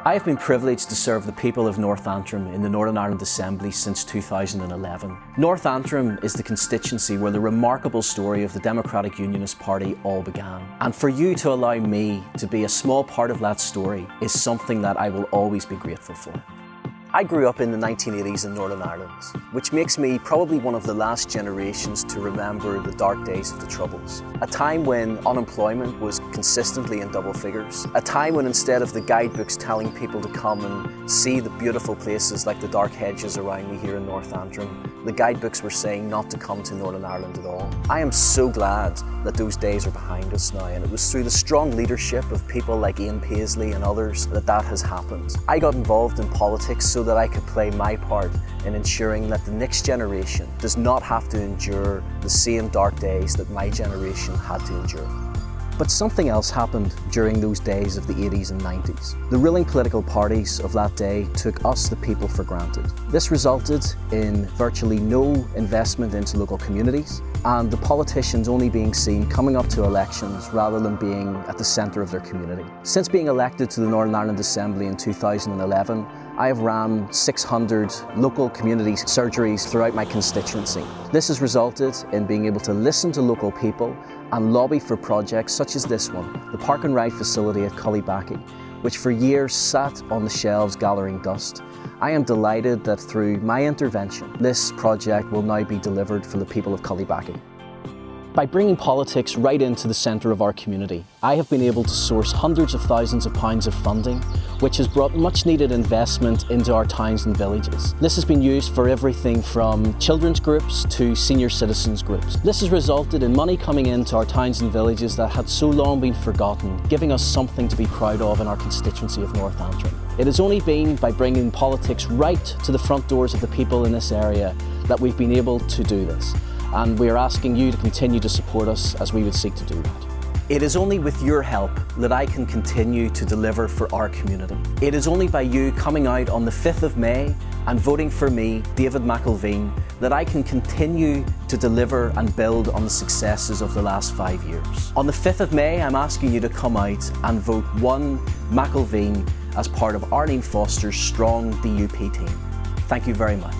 I have been privileged to serve the people of North Antrim in the Northern Ireland Assembly since 2011. North Antrim is the constituency where the remarkable story of the Democratic Unionist Party all began. And for you to allow me to be a small part of that story is something that I will always be grateful for. I grew up in the 1980s in Northern Ireland, which makes me probably one of the last generations to remember the dark days of the Troubles. A time when unemployment was consistently in double figures. A time when instead of the guidebooks telling people to come and see the beautiful places like the dark hedges around me here in North Antrim, the guidebooks were saying not to come to Northern Ireland at all. I am so glad that those days are behind us now, and it was through the strong leadership of people like Ian Paisley and others that has happened. I got involved in politics so that I could play my part in ensuring that the next generation does not have to endure the same dark days that my generation had to endure. But something else happened during those days of the 80s and 90s. The ruling political parties of that day took us, the people, for granted. This resulted in virtually no investment into local communities, and the politicians only being seen coming up to elections rather than being at the centre of their community. Since being elected to the Northern Ireland Assembly in 2011, I have ran 600 local community surgeries throughout my constituency. This has resulted in being able to listen to local people and lobby for projects such as this one, the Park and Ride facility at Cullybackey, which for years sat on the shelves gathering dust. I am delighted that through my intervention, this project will now be delivered for the people of Cullybackey. By bringing politics right into the centre of our community, I have been able to source hundreds of thousands of pounds of funding, which has brought much needed investment into our towns and villages. This has been used for everything from children's groups to senior citizens groups. This has resulted in money coming into our towns and villages that had so long been forgotten, giving us something to be proud of in our constituency of North Antrim. It has only been by bringing politics right to the front doors of the people in this area that we've been able to do this. And we are asking you to continue to support us as we would seek to do that. It is only with your help that I can continue to deliver for our community. It is only by you coming out on the 5th of May and voting for me, David McIlveen, that I can continue to deliver and build on the successes of the last 5 years. On the 5th of May, I'm asking you to come out and vote 1 McIlveen as part of Arlene Foster's strong DUP team. Thank you very much.